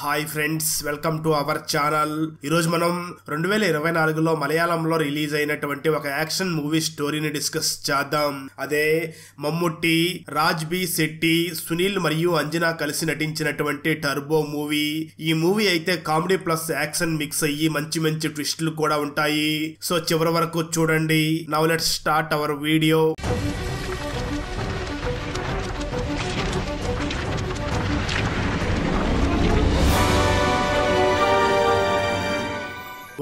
Hi friends, welcome to our channel. ఈరోజు మనం 2024లో మలయాళంలో రిలీజ్ అయినటువంటి ఒక యాక్షన్ మూవీ స్టోరీని డిస్కస్ చేద్దాం. అదే మమ్ముట్టి, రాజ్ బి శెట్టి, సునీల్ మరియు అంజనా కలిసి నటించినటువంటి టర్బో మూవీ. ఈ మూవీ అయితే కామెడీ ప్లస్ యాక్షన్ మిక్స్ అయ్యి మంచి మంచి ట్విస్టులు కూడా ఉంటాయి. సో చివరి వరకు చూడండి. Now let's start our video.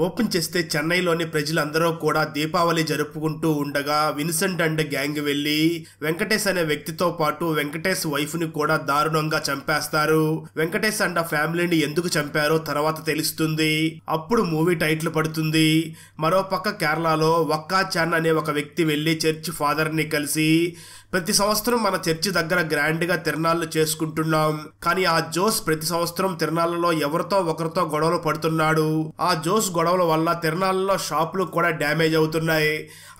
Open చేస్తే చెన్నైలోని ప్రజలందరూ కూడా దీపావళి జరుపుకుంటూ ఉండగా విన్సెంట్ అండ్ గ్యాంగ్ వెళ్లి వెంకటేష్ అనే వ్యక్తితో పాటు వెంకటేష్ వైఫ్ ని కూడా దారుణంగా చంపేస్తారు. వెంకటేష్ అండ్ ఆ ఫ్యామిలీని ఎందుకు చంపారో తర్వాత తెలుస్తుంది. అప్పుడు మూవీ టైటిల్ పడుతుంది. మరోపక్క కేరళలో వక్కా చాన్ అనే ఒక వ్యక్తి వెళ్లి చర్చ్ ఫాదర్ ని కలిసి ప్రతి సంవత్సరం మన చర్చి దగ్గర గ్రాండ్ గా తిరణాళ్ళు చేసుకుంటున్నాం, కానీ ఆ జోస్ ప్రతి సంవత్సరం తిరణాలలో ఎవరితో ఒకరితో గొడవలు పడుతున్నాడు. ఆ జోస్ గొడవల వల్ల తిరణాలలో షాపులు కూడా డ్యామేజ్ అవుతున్నాయి.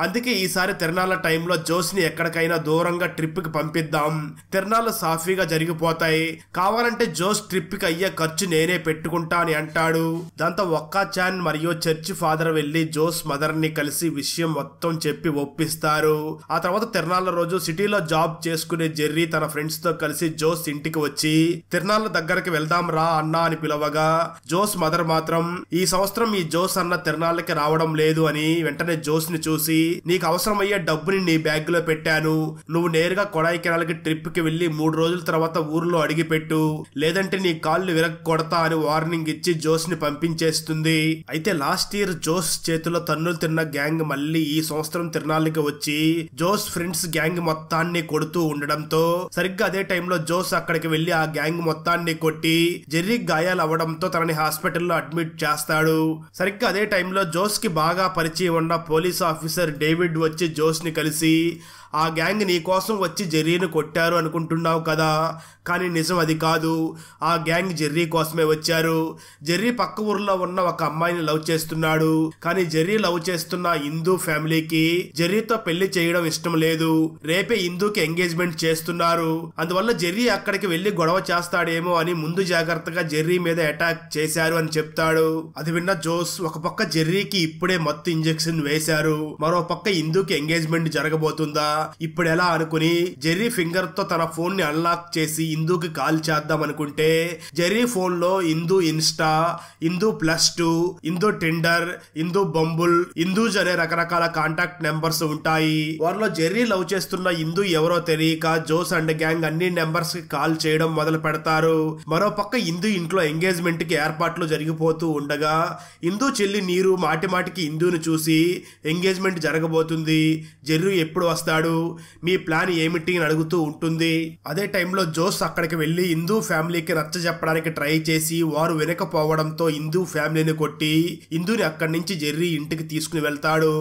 అందుకే ఈసారి తిరణాల టైంలో జోస్ ని ఎక్కడికైనా దూరంగా ట్రిప్ కి పంపిద్దాం, తిరణాలు సాఫీగా జరిగిపోతాయి, కావాలంటే జోస్ ట్రిప్ కి అయ్యే ఖర్చు నేనే పెట్టుకుంటా అని అంటాడు. దాంతో వక్కా చాన్ మరియు చర్చి ఫాదర్ వెళ్లి జోస్ మదర్ ని కలిసి విషయం మొత్తం చెప్పి ఒప్పిస్తారు. ఆ తర్వాత తిరణాల రోజు సిటీలో జాబ్ చేసుకునే జెర్రీ తన ఫ్రెండ్స్ తో కలిసి జోస్ ఇంటికి వచ్చి తిరణాల దగ్గరికి వెళ్దాం రా అన్నా అని పిలవగా జోస్ మదర్ మాత్రం ఈ సంవత్సరం ఈ జోస్ అన్న తిరణాలకి రావడం లేదు అని వెంటనే జోస్ ని చూసి, నీకు అవసరమయ్యే డబ్బుని నీ బ్యాగ్ లో పెట్టాను, నువ్వు నేరుగా కొడైకెనాల్కి ట్రిప్ కి వెళ్లి 3 రోజుల తర్వాత ఊర్లో అడిగి పెట్టు, లేదంటే నీ కాళ్ళు విరగ కొడతా అని వార్నింగ్ ఇచ్చి జోస్ ని పంపించేస్తుంది. అయితే లాస్ట్ ఇయర్ జోస్ చేతిలో తన్నులు తిన్న గ్యాంగ్ మళ్ళీ ఈ సంవత్సరం తిరణాలకి వచ్చి జోస్ ఫ్రెండ్స్ గ్యాంగ్ మొత్తాన్ని కొడుతూ ఉండడంతో సరిగ్గా అదే టైంలో జోస్ అక్కడికి వెళ్లి ఆ గ్యాంగ్ మొత్తాన్ని కొట్టి జెర్రీ గాయాలు అవడంతో తనని హాస్పిటల్లో అడ్మిట్ చేస్తాడు. సరిగ్గా అదే టైంలో జోస్ కి బాగా పరిచయం ఉన్న పోలీస్ ఆఫీసర్ డేవిడ్ వచ్చి జోస్ ని కలిసి, ఆ గ్యాంగ్ నీ కోసం వచ్చి జెర్రీని కొట్టారు అనుకుంటున్నావు కదా, కానీ నిజం అది కాదు, ఆ గ్యాంగ్ జెర్రీ కోసమే వచ్చారు. జెర్రీ పక్క ఊర్లో ఉన్న ఒక అమ్మాయిని లవ్ చేస్తున్నాడు, కానీ జెర్రీ లవ్ చేస్తున్న హిందూ ఫ్యామిలీకి జెర్రీతో పెళ్లి చేయడం ఇష్టం లేదు, రేపే హిందూకి ఎంగేజ్మెంట్ చేస్తున్నారు, అందువల్ల జెర్రీ అక్కడికి వెళ్లి గొడవ చేస్తాడేమో అని ముందు జాగ్రత్తగా జెర్రీ మీద అటాక్ చేశారు అని చెప్తాడు. అది విన్న జోస్ ఒక పక్క జెర్రీకి ఇప్పుడే మత్తు ఇంజెక్షన్ వేశారు, మరో పక్క హిందూకి ఎంగేజ్మెంట్ జరగబోతుందా, ఇప్పుడు ఎలా అనుకుని జెర్రీ ఫింగర్ తో తన ఫోన్ ని అన్లాక్ చేసి హిందూకి కాల్ చేద్దాం అనుకుంటే జెర్రీ ఫోన్ లో Hindu Insta, Hindu +2, Hindu tender, Hindu Bumble, Hindus అనే రకరకాల కాంటాక్ట్ నెంబర్స్ ఉంటాయి. వారిలో జెర్రీ లవ్ చేస్తున్న హిందూ ఎవరో తెలియక జోస్ అండ్ గ్యాంగ్ అన్ని నెంబర్స్ కి కాల్ చేయడం మొదలు పెడతారు. మరో పక్క హిందూ ఇంట్లో ఎంగేజ్మెంట్ కి ఏర్పాట్లు జరిగిపోతూ ఉండగా హిందూ చెల్లి నీరు మాటి మాటికి హిందూని చూసి ఎంగేజ్మెంట్ జరగబోతుంది, జెర్రీ ఎప్పుడు వస్తాడు, మీ ప్లాన్ ఏమిటి అని అడుగుతూ ఉంటుంది. అదే టైంలో జోస్ అక్కడికి వెళ్లి హిందూ ఫ్యామిలీకి నచ్చ చెప్పడానికి ట్రై చేసి వారు వెనకపోవడంతో హిందూ ఫ్యామిలీని కొట్టి హిందూని అక్కడి నుంచి జెర్రీ ఇంటికి తీసుకుని వెళ్తాడు.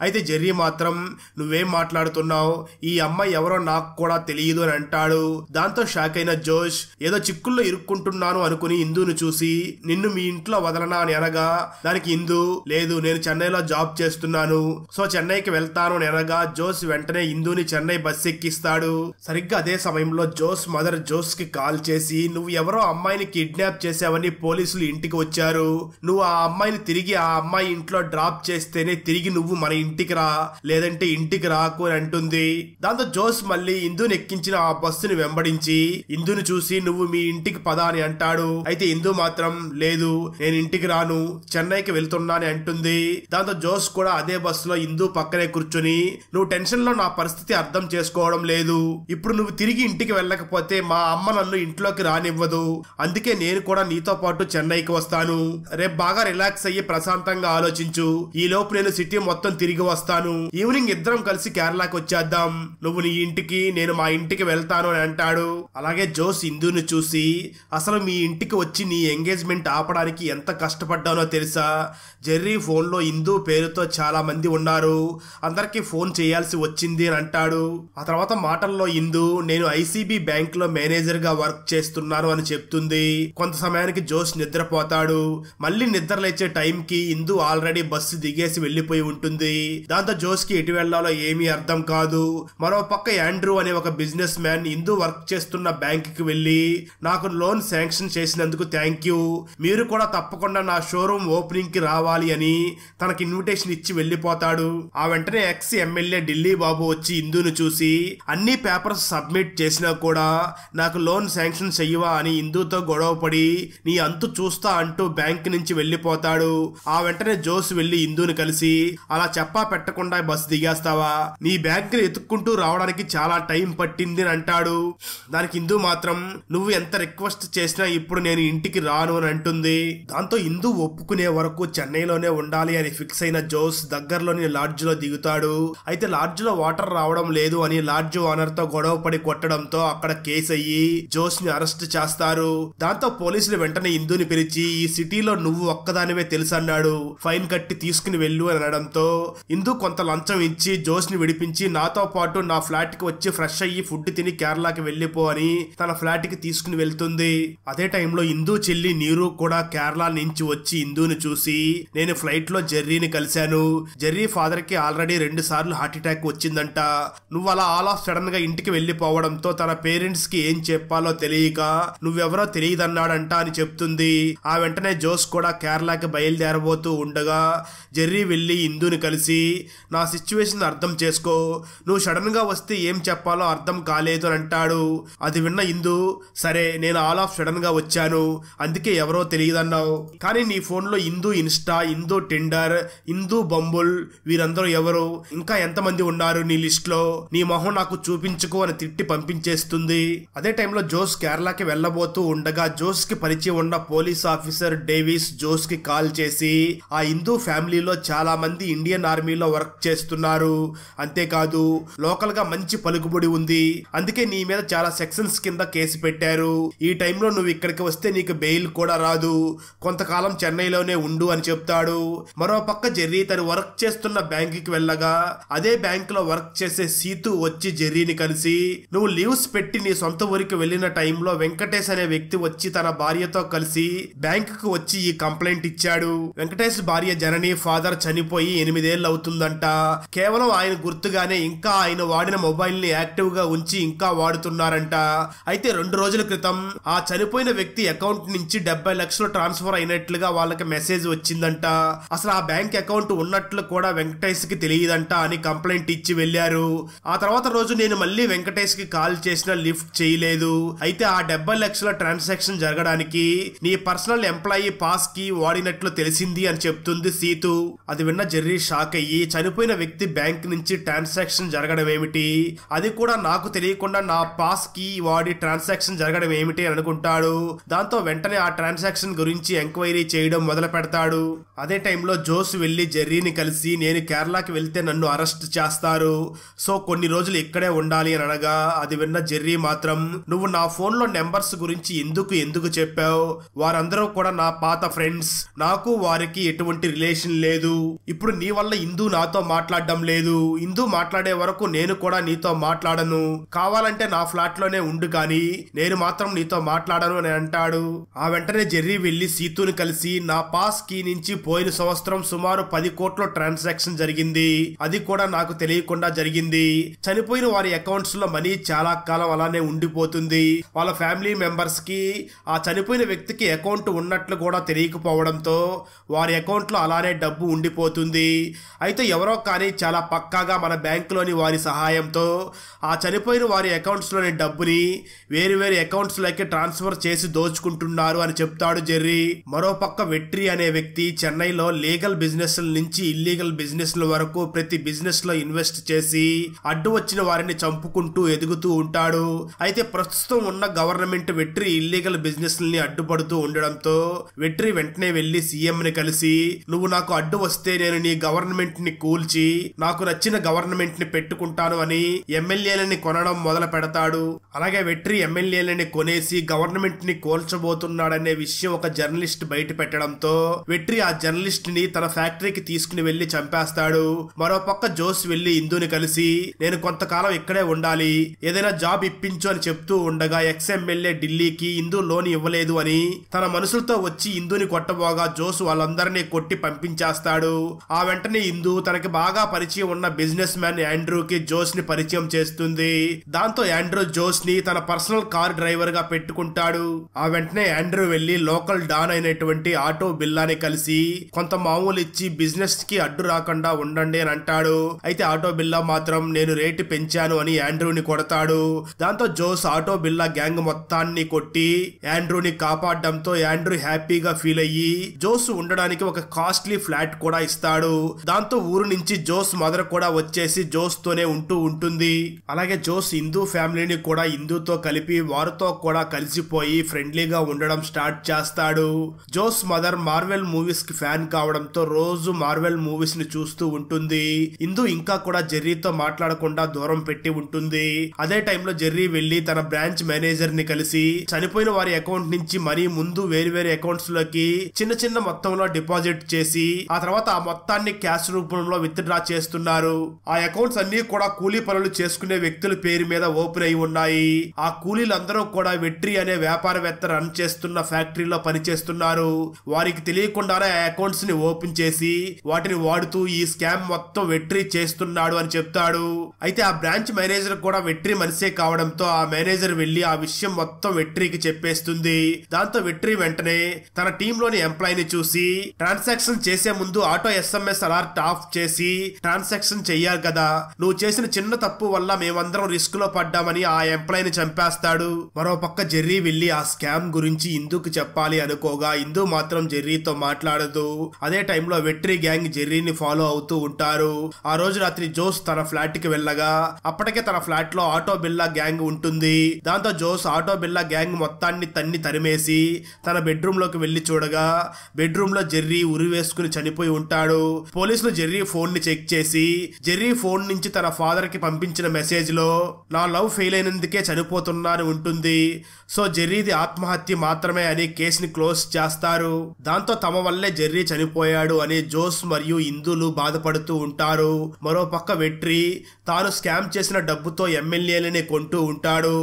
అయితే జెర్రీ మాత్రం నువ్వేం మాట్లాడుతున్నావు, ఈ అమ్మాయి ఎవరో నాకు కూడా తెలియదు అని అంటాడు. దాంతో షాక్ అయిన జోష్ ఏదో చిక్కుల్లో ఇరుక్కుంటున్నాను అనుకుని హిందూని చూసి నిన్ను మీ ఇంట్లో వదలనా అని అనగా దానికి హిందూ లేదు, నేను చెన్నైలో జాబ్ చేస్తున్నాను, సో చెన్నైకి వెళ్తాను అని అనగా జోస్ వెంటనే హిందూని చెన్నై బస్ ఎక్కిస్తాడు. సరిగ్గా అదే సమయంలో జోస్ మదర్ జోస్ కి కాల్ చేసి, నువ్వు ఎవరో అమ్మాయిని కిడ్నాప్ చేసావని పోలీసులు ఇంటికి వచ్చారు, నువ్వు ఆ అమ్మాయిని తిరిగి ఆ అమ్మాయి ఇంట్లో డ్రాప్ చేస్తేనే తిరిగి నువ్వు మన ఇంటికి రా, లేదంటే ఇంటికి రాకు అని అంటుంది. దాంతో జోస్ మళ్ళీ హిందూని ఎక్కించిన ఆ బస్సుని వెంబడించి హిందూని చూసి నువ్వు మీ ఇంటికి పద అని అంటాడు. అయితే హిందూ మాత్రం లేదు, నేను ఇంటికి రాను, చెన్నైకి వెళ్తున్నా అని అంటుంది. దాంతో జోస్ కూడా అదే బస్సులో హిందూ పక్కనే కూర్చొని, నువ్వు టెన్షన్ లో నా పరిస్థితి అర్థం చేసుకోవడం లేదు, ఇప్పుడు నువ్వు తిరిగి ఇంటికి వెళ్ళకపోతే మా అమ్మ నన్ను ఇంట్లోకి రానివ్వదు, అందుకే నేను కూడా నీతో పాటు చెన్నైకి వస్తాను, రేపు బాగా రిలాక్స్ అయ్యి ప్రశాంతంగా ఆలోచించు, ఈ లోపు నేను సిటీ మొత్తం తిరిగి వస్తాను, ఈవినింగ్ ఇద్దరం కలిసి కేరళకి వచ్చేద్దాం, నువ్వు నీ ఇంటికి నేను మా ఇంటికి వెళ్తాను అని అంటాడు. అలాగే జోస్ హిందూని చూసి, అసలు మీ ఇంటికి వచ్చి నీ ఎంగేజ్మెంట్ ఆపడానికి ఎంత కష్టపడ్డానో తెలుసా, జెర్రీ ఫోన్ లో హిందూ పేరుతో చాలా మంది ఉన్నారు, అందరికి ఫోన్ చేయాల్సి వచ్చింది అని అంటాడు. ఆ తర్వాత మాటల్లో ఇందు నేను ఐసీబీ బ్యాంక్ లో మేనేజర్ గా వర్క్ చేస్తున్నాను అని చెప్తుంది. కొంత సమయానికి జోస్ నిద్రపోతాడు. మళ్ళీ నిద్ర లేచే టైంకి ఇందు ఆల్రెడీ బస్సు దిగేసి వెళ్లిపోయి ఉంటుంది. దాంతో జోస్ కి ఎటు వెళ్లాలో ఏమీ అర్థం కాదు. మరో పక్క యాండ్రూ అనే ఒక బిజినెస్ మ్యాన్ ఇందు వర్క్ చేస్తున్న బ్యాంక్ కి వెళ్లి నాకు లోన్ శాంక్షన్ చేసినందుకు థ్యాంక్ యూ, మీరు కూడా తప్పకుండా నా షోరూమ్ ఓపెనింగ్ కి రావాలి అని తనకి ఇన్విటేషన్ ఇచ్చి వెళ్లిపోతాడు. ఆ వెంటనే ఎక్స్ ఎమ్మెల్యే ఢిల్లీ బాబు వచ్చి ఇందును చూసి అన్ని పేపర్స్ సబ్మిట్ చేసినా కూడా నాకు లోన్ శాంక్షన్ చెయ్యవా అని ఇందుతో గొడవపడి నీ అంతు చూస్తా అంటూ బ్యాంక్ నుంచి వెళ్లిపోతాడు. ఆ వెంటనే జోస్ వెళ్లి ఇందుని కలిసి అలా చెప్పా పెట్టకుండా బస్సు దిగేస్తావా, నీ బ్యాంక్ ని ఎత్తుక్కుంటూ రావడానికి చాలా టైం పట్టింది అని అంటాడు. దానికి ఇందు మాత్రం నువ్వు ఎంత రిక్వెస్ట్ చేసినా ఇప్పుడు నేను ఇంటికి రాను అని అంటుంది. దాంతో ఇందు ఒప్పుకునే వరకు చెన్నైలోనే ఉండాలి అని ఫిక్స్ అయిన జోస్ దగ్గరలోని లాడ్జ్ లో దిగుతాడు. అయితే లాడ్జ్ లో వాటర్ రావడం లేదు అని లాడ్జ్ ఓనర్ తో గొడవ పడి కొట్టడంతో అక్కడ కేసు అయ్యి జోస్ ని అరెస్ట్ చేస్తారు. దాంతో పోలీసులు వెంటనే ఇందుని పిలిచి ఈ సిటీలో నువ్వు ఒక్కదానివే తెలుసు అన్నాడు, ఫైన్ కట్టి తీసుకుని వెళ్ళు అని అనడంతో ఇందు కొంత లంచం ఇచ్చి జోస్ ని విడిపించి నాతో పాటు నా ఫ్లాట్ కి వచ్చి ఫ్రెష్ అయ్యి ఫుడ్ తిని కేరళకి వెళ్లిపో అని తన ఫ్లాట్ కి తీసుకుని వెళ్తుంది. అదే టైంలో ఇందు చెల్లి నీరు కూడా కేరళ నుంచి వచ్చి ఇందుని చూసి నేను ఫ్లైట్ లో జెర్రీని కలిశాను, జెర్రీ ఫాదర్ కి ఆల్రెడీ 2 సార్లు హార్ట్ అటాక్ వచ్చిందంట, నువ్వు అలా ఆల్ ఆఫ్ సడన్ గా ఇంటికి వెళ్లిపోవడంతో తన పేరెంట్స్ కి ఏం చెప్పాలో తెలియక నువ్వెవరో తెలియదన్నాడంట అని చెప్తుంది. ఆ వెంటనే జోస్ కూడా కేరళకి బయలుదేరబోతూ ఉండగా జెర్రీ వెళ్లి ఇందుని కలిసి నా సిచ్యువేషన్ అర్థం చేసుకో, నువ్వు సడన్ గా వస్తే ఏం చెప్పాలో అర్థం కాలేదు అని అంటాడు. అది విన్న ఇందు సరే నేను ఆల్ ఆఫ్ సడన్ గా వచ్చాను అందుకే ఎవరో తెలియదన్నావు, కానీ నీ ఫోన్ లో ఇందు ఇన్స్టా, ఇందు టిండర్, ఇందు బంబుల్ వీరందరూ ఎవరు, ఇంకా ఎంతమంది ఉన్నారు నీ లిస్ట్ లో, నీ మొహం నాకు చూపించుకో అని తిట్టి పంపించేస్తుంది. అదే టైంలో జోస్ కేరళకి వెళ్లబోతూ ఉండగా జోస్ కి పరిచయం ఉన్న పోలీస్ ఆఫీసర్ డేవిస్ జోస్ కి కాల్ చేసి ఆ హిందూ ఫ్యామిలీలో చాలా మంది ఇండియన్ ఆర్మీలో వర్క్ చేస్తున్నారు, అంతేకాదు లోకల్ గా మంచి పలుకుబడి ఉంది, అందుకే నీ మీద చాలా సెక్షన్స్ కింద కేసు పెట్టారు, ఈ టైంలో నువ్వు ఇక్కడికి వస్తే నీకు బెయిల్ కూడా రాదు, కొంతకాలం చెన్నైలోనే ఉండు అని చెప్తాడు. మరో పక్క జెర్రీ తను వర్క్ చేస్తున్న బ్యాంక్ కి వెళ్ళగా అదే బ్యాంక్ లో వర్క్ చేసే సీతు వచ్చి జెర్రీని కలిసి నువ్వు లీవ్స్ పెట్టి నీ సొంత ఊరికి వెళ్లిన టైంలో వెంకటేష్ అనే వ్యక్తి వచ్చి తన భార్యతో కలిసి బ్యాంక్ కు వచ్చి ఈ కంప్లైంట్ ఇచ్చాడు, వెంకటేష్ భార్య జనని ఫాదర్ చనిపోయి 8 ఏళ్ళు అవుతుందంట, కేవలం ఆయన గుర్తుగానే ఇంకా ఆయన వాడిన మొబైల్ ని యాక్టివ్ గా ఉంచి ఇంకా వాడుతున్నారంట, అయితే 2 రోజుల క్రితం ఆ చనిపోయిన వ్యక్తి అకౌంట్ నుంచి 70 లక్షలు ట్రాన్స్ఫర్ అయినట్లుగా వాళ్ళకి మెసేజ్ వచ్చిందంట, అసలు ఆ బ్యాంక్ అకౌంట్ ఉన్నట్లు కూడా వెంకటేష్ కి తెలియదంట అని కంప్లైంట్ ఇచ్చి వెళ్లారు. ఆ తర్వాత రోజు నేను మళ్ళీ వెంకటేష్ కి కాల్ చేసినా లిఫ్ట్ చేయలేదు, అయితే ఆ 70 లక్షల ట్రాన్సాక్షన్ జరగడానికి నీ పర్సనల్ ఎంప్లాయీ పాస్ కి వాడినట్లు తెలిసింది అని చెప్తుంది సీతు. అది విన్న జెర్రీ షాక్ అయ్యి చనిపోయిన వ్యక్తి బ్యాంక్ నుంచి ట్రాన్సాక్షన్ జరగడం ఏమిటి, అది కూడా నాకు తెలియకుండా నా పాస్ కి వాడి ట్రాన్సాక్షన్ జరగడం ఏమిటి అని అనుకుంటాడు. దాంతో వెంటనే ఆ ట్రాన్సాక్షన్ గురించి ఎంక్వైరీ చేయడం మొదలు పెడతాడు. అదే టైంలో జోస్ వెళ్లి జెర్రీని కలిసి నేను కేరళకి వెళ్తే నన్ను అరెస్ట్ చేస్తారు, సో కొన్ని రోజులు ఇక్కడే ఉండాలి అని అనగా అది విన్న జెర్రీ మాత్రం నువ్వు నా ఫోన్ లో నెంబర్స్ గురించి ఎందుకు చెప్పావు, వారందరూ కూడా నా పాత ఫ్రెండ్స్, నాకు వారికి ఎటువంటి రిలేషన్ లేదు, ఇప్పుడు నీ వల్ల ఇందు నాతో మాట్లాడడం లేదు, ఇందు మాట్లాడే వరకు నేను కూడా నీతో మాట్లాడను, కావాలంటే నా ఫ్లాట్ లోనే ఉండు కానీ నేను మాత్రం నీతో మాట్లాడను అని అంటాడు. ఆ వెంటనే జెర్రీ వెళ్లి సీతుని కలిసి నా పాస్ కీ నుంచి పోయిన సంవత్సరం సుమారు 10 కోట్ల ట్రాన్సాక్షన్ జరిగింది, అది కూడా నాకు తెలియకుండా జరిగింది, చనిపోయిన వారి అకౌంట్స్ లో మనీ చాలా కాలం అలానే ఉండిపోతుంది, వాళ్ళ ఫ్యామిలీ మెంబర్స్ కి ఆ చనిపోయిన వ్యక్తికి అకౌంట్ ఉన్నట్లు కూడా తెలియకపోవడంతో వారి అకౌంట్ లో అలానే డబ్బు ఉండిపోతుంది, అయితే ఎవరో కానీ చాలా పక్కాగా మన బ్యాంకులోని వారి సహాయంతో ఆ చనిపోయిన వారి అకౌంట్స్ లోని డబ్బుని వేరు అకౌంట్స్ లోకి ట్రాన్స్ఫర్ చేసి దోచుకుంటున్నారు అని చెప్తాడు జెర్రీ. మరో పక్క వెట్రి అనే వ్యక్తి చెన్నైలో లీగల్ బిజినెస్ నుంచి ఇల్లీగల్ బిజినెస్ వరకు ప్రతి బిజినెస్ లో ఇన్వెస్ట్ చేసి అడ్డు వచ్చిన వారిని చంపుకుంటూ ఎదుగుతూ ఉంటాడు, అయితే ప్రస్తుతం ఉన్న గవర్నమెంట్ వెట్రి ఇల్లీగల్ బిజినెస్ ని అడ్డుపడుతూ ఉండడంతో వెట్రి వెంటనే వెళ్లి సీఎం ని కలిసి నువ్వు నాకు అడ్డు వస్తే నేను నీ గవర్నమెంట్ ని కూల్చి నాకు నచ్చిన గవర్నమెంట్ ని పెట్టుకుంటాను అని ఎమ్మెల్యేలని కొనడం మొదలు పెడతాడు. అలాగే వెట్రి ఎమ్మెల్యేలని కొనేసి గవర్నమెంట్ ని కోల్చబోతున్నాడనే విషయం ఒక జర్నలిస్ట్ బయట పెట్టడంతో వెట్రి ఆ జర్నలిస్ట్ ని తన ఫ్యాక్టరీకి తీసుకుని వెళ్లి చంపేస్తాడు. మరోపక్క జోస్ వెళ్లి ఇందుని కలిసి కలిసి నేను కొంతకాలం ఇక్కడే ఉండాలి, ఏదైనా జాబ్ ఇప్పించు అని చెప్తూ ఉండగా ఎక్స్ఎమ్మెల్యే ఢిల్లీకి ఇందు లోన్ ఇవ్వలేదు అని తన మనుషులతో వచ్చి ఇందుని కొట్టబోగా జోస్ వాళ్ళందరినీ కొట్టి పంపించేస్తాడు. ఆ వెంటనే ఇందు తనకి బాగా పరిచయం ఉన్న బిజినెస్ మ్యాన్ యాండ్రూకి జోస్ ని పరిచయం చేస్తుంది. దాంతో యాండ్రూ జోస్ ని తన పర్సనల్ కార్ డ్రైవర్ గా పెట్టుకుంటాడు. ఆ వెంటనే యాండ్రూ వెళ్లి లోకల్ డాన్ అయినటువంటి ఆటో బిల్లాని కలిసి కొంత మామూలు ఇచ్చి బిజినెస్ కి అడ్డు రాకుండా ఉండండి అని అంటాడు. అయితే ఆటో బిల్లా మాత్రం నేను రేటు పెంచాను అని యాండ్రూని కొడతాడు. దాంతో జోస్ ఆటో బిల్లా గ్యాంగ్ మొత్తాన్ని కొట్టి యాండ్రూని కాపాడడంతో యాండ్రూ హ్యాపీగా ఫీల్ అయ్యి జోస్ ఉండడానికి ఒక కాస్ట్లీ ఫ్లాట్ కూడా ఇస్తాడు. దాంతో ఊరు నుంచి జోస్ మదర్ కూడా వచ్చేసి జోస్ తోనే ఉంటూ ఉంటుంది. అలాగే జోస్ హిందూ ఫ్యామిలీని కూడా హిందూతో కలిపి వారితో కూడా కలిసిపోయి ఫ్రెండ్లీగా ఉండడం స్టార్ట్ చేస్తాడు. జోస్ మదర్ మార్వెల్ మూవీస్ కి ఫ్యాన్ కావడంతో రోజు మార్వెల్ మూవీస్ ని చూస్తూ ఉంటుంది. హిందూ ఇంకా కూడా జెర్రీతో మాట్లాడకుండా దూరం పెట్టి ఉంటుంది. అదే టైంలో జెర్రీ వెళ్లి తన బ్రాంచ్ మేనేజర్ ని కలిసి చనిపోయిన వారి అకౌంట్ నుంచి మనీ ముందు వేరు వేరు అకౌంట్స్ లోకి చిన్న చిన్న మొత్తంలో డిపాజిట్ చేసి ఆ తర్వాత ఆ మొత్తాన్ని క్యాష్ రూపంలో విత్ డ్రా చేస్తున్నారు. ఆ అకౌంట్స్ అన్ని కూడా కూలీ పనులు చేసుకునే వ్యక్తుల పేరు మీద ఓపెన్ అయి ఉన్నాయి. ఆ కూలీలందరూ కూడా వెట్రి అనే వ్యాపారవేత్త రన్ చేస్తున్న ఫ్యాక్టరీలో పనిచేస్తున్నారు. వారికి తెలియకుండానే ఆ అకౌంట్స్ ని ఓపెన్ చేసి వాటిని వాడుతూ ఈ స్కామ్ మొత్తం వెట్రి చేస్తున్నాడు అని చెప్తాడు. అయితే ఆ బ్రాంచ్ మేనేజర్ కూడా వెట్రి మనిషే కావడంతో ఆ మేనేజర్ వెళ్లి ఆ విషయం మొత్తం వెట్రికి చెప్పేస్తుంది. దాంతో వెట్రి వెంటనే తన టీంలోని ఎంప్లాయీని చూసి ట్రాన్సాక్షన్ చేసే ముందు ఆటో ఎస్ఎంఎస్ అలర్ట్ ఆఫ్ చేసి ట్రాన్సాక్షన్ చెయ్యాలి కదా, నువ్వు చేసిన చిన్న తప్పు వల్ల మేమందరం రిస్క్ లో పడ్డామని ఆ ఎంప్లాయీని చంపేస్తాడు. మరో పక్క జెర్రీ వెళ్లి ఆ స్కామ్ గురించి ఇందుకు చెప్పాలి అనుకోగా ఇందు మాత్రం జెర్రీతో మాట్లాడదు. అదే టైంలో వెట్రి గ్యాంగ్ జెర్రీని ఫాలో అవుతూ ఉంటారు. ఆ రోజు రాత్రి జోస్ తన ఫ్లాట్ కి వెళ్ళగా అప్పటికే తన ఫ్లాట్ లో ఆటో బిల్లా గ్యాంగ్ ఉంటుంది. దాంతో జోస్ ఆటో బిల్లా గ్యాంగ్ మొత్తాన్ని తరిమేసి తన బెడ్రూమ్ లోకి వెళ్లి చూడగా బెడ్రూమ్ లో జెర్రీ ఉరి వేసుకుని చనిపోయి ఉంటాడు. పోలీసులు జెర్రీ ఫోన్ ని చెక్ చేసి జెర్రీ ఫోన్ నుంచి తన ఫాదర్ కి పంపించిన మెసేజ్ లో నా లవ్ ఫెయిల్ అయినందుకే చనిపోతున్నా అని ఉంటుంది. సో జెర్రీది ఆత్మహత్య మాత్రమే అని కేసుని క్లోజ్ చేస్తారు. దాంతో తమ వల్లే జెర్రీ చనిపోయాడు అని జోస్ మరియు ఇందులు బాధపడుతూ ఉంటారు. మరో పక్క వెట్రి తాను స్కామ్ చేసిన డబ్బుతో ఎమ్మెల్యేలని కొంటూ ఉంటాడు.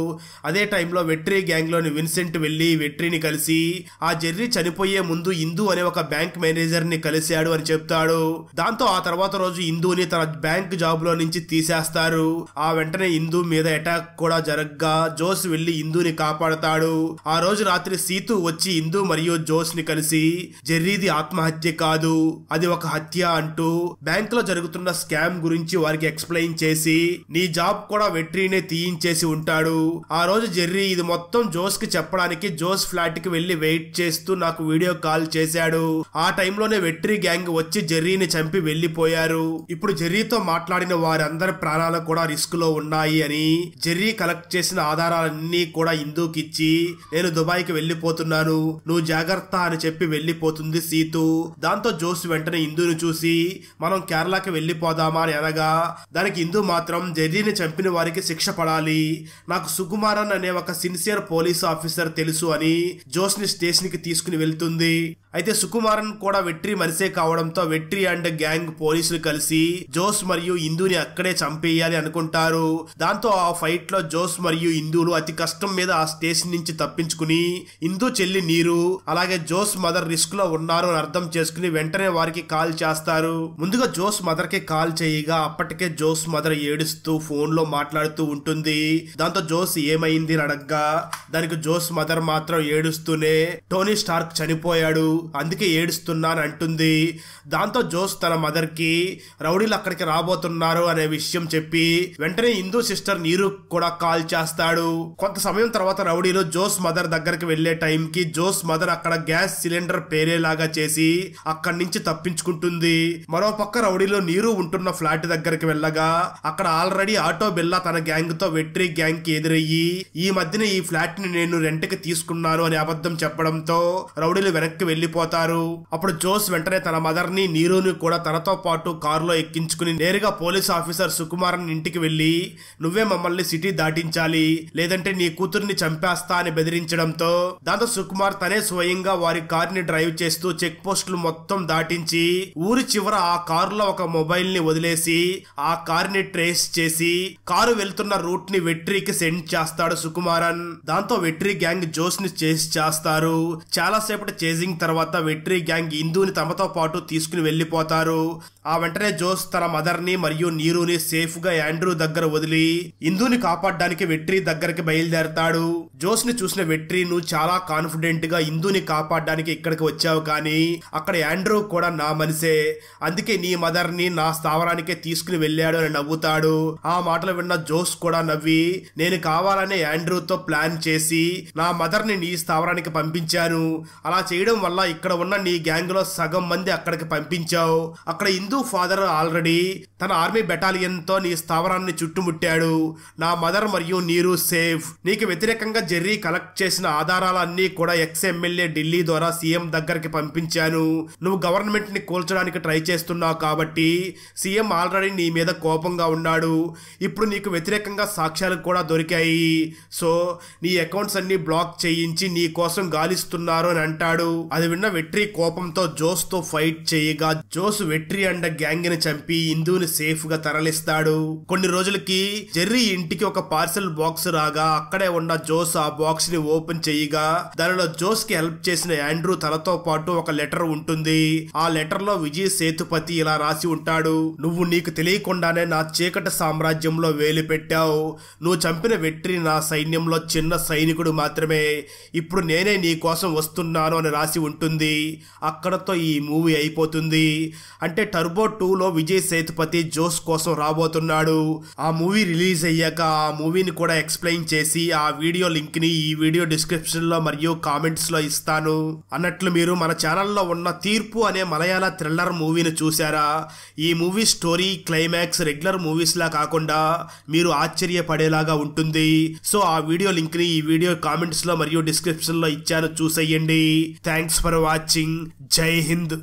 అదే టైంలో వెట్రి గ్యాంగ్ లోని విన్సెంట్ వెళ్లి వెట్రిని కలిసి ఆ జెర్రీ చనిపోయే ముందు ఇందు అనే ఒక బ్యాంక్ మేనేజర్ ని కలిశాడు అని చెప్తాడు. దాంతో ఆ తర్వాత రోజు ఇందుని తన బ్యాంక్ జాబ్ లో నుంచి తీసేస్తారు. ఆ వెంటనే ఇందు మీద అటాక్ కూడా జరగ్గా జోస్ వెళ్లి ఇందుని కాపాడతాడు. ఆ రోజు రాత్రి సీతు వచ్చి ఇందు మరియు జోస్ ని కలిసి జెర్రీది ఆత్మహత్య కాదు, అది ఒక హత్య అంటూ బ్యాంక్ లో జరుగుతున్న స్కామ్ గురించి వారికి ఎక్స్ప్లెయిన్ చేసి నీ జాబ్ కూడా వెట్రీనే తీయించేసి ఉంటాడు. ఆ రోజు జెర్రీ ఇది మొత్తం జోస్ కి చెప్పడానికి జోస్ ఫ్లాట్ కి వెళ్లి వెయిట్ చేస్తూ నాకు వీడియో కాల్ చేశాడు. ఆ టైంలోనే వెట్రి గ్యాంగ్ వచ్చి జెర్రీని చంపి వెళ్లిపోయారు. ఇప్పుడు జెర్రీతో మాట్లాడిన వారందరి ప్రాణాలు కూడా రిస్క్ లో ఉన్నాయి అని జెర్రీ కలెక్ట్ చేసిన ఆధారాలన్నీ కూడా ఇందుకిచ్చి నేను దుబాయ్ కి వెళ్లిపోతున్నాను, నువ్వు జాగ్రత్త అని చెప్పి వెళ్లిపోతుంది సీతు. దాంతో జోస్ వెంటనే ఇందుని చూసి మనం కేరళకి వెళ్లిపోదామా అని అనగా దానికి ఇందు మాత్రం జెర్రీని చంపిన వారికి శిక్ష పడాలి, నాకు సుకుమారన్ అనే ఒక సిన్సియర్ పోలీస్ ఆఫీసర్ తెలుసు అని జోస్ ని స్టేషన్ కి తీసుకుని వెళ్తుంది. అయితే సుకుమారన్ కూడా వెట్రి మనిషే కావడంతో వెట్రి అండ్ గ్యాంగ్ పోలీసులు కలిసి జోస్ మరియు ఇందుని అక్కడే చంపేయాలి అనుకుంటారు. దాంతో ఆ ఫైట్ లో జోస్ మరియు ఇందులు అతి కష్టం మీద ఆ స్టేషన్ నుంచి తప్పించుకుని ఇందు చెల్లి నీరు అలాగే జోస్ మదర్ రిస్క్ లో ఉన్నారు అని అర్థం చేసుకుని వెంటనే వారికి కాల్ చేస్తారు. ముందుగా జోస్ మదర్ కి కాల్ చేయగా అప్పటికే జోస్ మదర్ ఏడుస్తూ ఫోన్ లో మాట్లాడుతూ ఉంటుంది. దాంతో జోస్ ఏమైంది అని అడగ్గా దానికి జోస్ మదర్ మాత్రం ఏడుస్తూనే టోనీ స్టార్క్ చనిపోయాడు అందుకే ఏడుస్తున్నాను అంటుంది. దాంతో జోస్ తన మదర్ కి రౌడీలు అక్కడికి రాబోతున్నారు అనే విషయం చెప్పి వెంటనే హిందూ సిస్టర్ నీరు కూడా కాల్ చేస్తాడు. కొంత సమయం తర్వాత రౌడీలు జోస్ మదర్ దగ్గరికి వెళ్లే టైం కి జోస్ మదర్ అక్కడ గ్యాస్ సిలిండర్ పేరేలాగా చేసి అక్కడి నుంచి తప్పించుకుంటుంది. మరో పక్క రౌడీలో నీరు ఉంటున్న ఫ్లాట్ దగ్గరికి వెళ్ళగా అక్కడ ఆల్రెడీ ఆటో బిల్లా తన గ్యాంగ్ తో వెట్రి గ్యాంగ్ కి ఎదురయ్యి ఈ మధ్యన ఈ ఫ్లాట్ ని నేను రెంట్ కి తీసుకున్నాను అని అబద్ధం చెప్పడంతో రౌడీలు వెనక్కి వెళ్లిపోతారు. అప్పుడు జోస్ వెంటనే తన మదర్ ని నీరుని కూడా తనతో పాటు కారులో ఎక్కించుకుని నేరుగా పోలీస్ ఆఫీసర్ సుకుమారన్ ఇంటికి వెళ్లి నువ్వే మమ్మల్ని సిటీ దాటించాలి లేదంటే నీ కూతుర్ని చంపేస్తా అని బెదిరించడంతో దాంతో సుకుమార్ తనే స్వయంగా వారి కార్ ని డ్రైవ్ చేస్తూ చెక్ పోస్టులు మొత్తం దాటించి ఊరి చివర ఆ కారులో ఒక మొబైల్ ని వదిలేసి ఆ ఆ కారుని ట్రేస్ చేసి కారు వెళ్తున్న రూట్ ని వెట్రీకి సెండ్ చేస్తాడు సుకుమారన్. దాంతో వెట్రీ గ్యాంగ్ జోస్ ని చేస్ చేస్తారు. చాలా సేపటి చేజింగ్ తర్వాత వెట్రీ గ్యాంగ్ ఇందుని తమతో పాటు తీసుకుని వెళ్లిపోతారు. ఆ వెంటనే జోస్ తన మదర్ ని మరియు నీరుని సేఫ్ గా ఆండ్రూ దగ్గర వదిలి ఇందుని కాపాడడానికి వెట్రీ దగ్గరికి బయలుదేరతాడు. జోస్ ని చూసిన వెట్రీ, నువ్వు చాలా కాన్ఫిడెంట్ గా ఇందుని కాపాడడానికి ఇక్కడికి వచ్చావు, కానీ అక్కడ ఆండ్రూ కూడా నా మనిషే, అందుకే నీ మదర్ ని నా స్థావరానికే తీసుకుని వెళ్ళాడు అని నవ్వుతాడు. ఆ మాటలు విన్న జోస్ కూడా నవ్వి, నేను కావాలనే ఆండ్రూతో ప్లాన్ చేసి నా మదర్ ని నీ స్థావరానికి పంపించాను. అలా చేయడం వల్ల ఇక్కడ ఉన్న నీ గ్యాంగ్ లో సగం మంది అక్కడికి పంపించావు. అక్కడ హిందూ ఫాదర్ ఆల్రెడీ తన ఆర్మీ బెటాలియన్ తో నీ స్థావరాన్ని చుట్టుముట్టాడు. నా మదర్ మరియు నీరు సేఫ్. నీకు వ్యతిరేకంగా జెర్రీ కలెక్ట్ చేసిన ఆధారాలన్నీ కూడా ఎక్స్ ఎమ్మెల్యే ఢిల్లీ ద్వారా సీఎం దగ్గరికి పంపించాను. నువ్వు గవర్నమెంట్ ని కూల్చడానికి ట్రై చేస్తున్నావు కాబట్టి సీఎం ఆల్రెడీ నీ మీద కోపంగా ఉన్నాడు. ఇప్పుడు నీకు వ్యతిరేకంగా సాక్ష్యాలు కూడా దొరికాయి. సో నీ అకౌంట్స్ అన్ని బ్లాక్ చేయించి నీ కోసం గాలిస్తున్నారు అని అంటాడు. అది విన్న వెట్రీ కోపంతో జోస్ తో ఫైట్ చేయగా జోస్ వెట్రీ అండ్ గ్యాంగ్ ని చంపి ఇందుని సేఫ్ గా తరలిస్తాడు. కొన్ని రోజులకి జెర్రీ ఇంటికి ఒక పార్సెల్ బాక్స్ రాగా అక్కడే ఉన్న జోస్ ఆ బాక్స్ ని ఓపెన్ చేయగా దానిలో జోస్ కి హెల్ప్ చేసిన ఆండ్రూ తలతో పాటు ఒక లెటర్ ఉంటుంది. ఆ లెటర్ లో విజయ్ సేతుపతి ఇలా రాసి ఉంటాడు, నువ్వు నీకు తెలియకుండానే నా చీకటి సామ్రాజ్యంలో వేలు పెట్టావు. నువ్వు చంపిన వెట్రీ నా సైన్యంలో చిన్న సైనికుడు మాత్రమే. ఇప్పుడు నేనే నీ కోసం వస్తున్నాను అని రాసి ఉంటుంది. అక్కడతో ఈ మూవీ అయిపోతుంది. అంటే టర్బో 2లో విజయ్ సేతుపతి జోస్ కోసం రాబోతున్నాడు. ఆ మూవీ రిలీజ్ అయ్యాక ఆ మూవీని కూడా ఎక్స్ప్లెయిన్ చేసి ఆ వీడియో లింక్ ని ఈ వీడియో డిస్క్రిప్షన్ లో మరియు కామెంట్స్ లో ఇస్తాను. అన్నట్లు మీరు మన ఛానల్లో ఉన్న తీర్పు అనే మలయాళ థ్రిల్లర్ మూవీని చూసారా? ఈ movie story climax regular movies లా కాకుండా మీరు ఆశ్చర్యపడేలాగా ఉంటుంది. సో ఆ వీడియో లింక్ ని ఈ వీడియో కామెంట్స్ లో మరియు డిస్క్రిప్షన్ లో ఇచ్చాను, చూసేయండి. Thanks for watching. జై హింద్.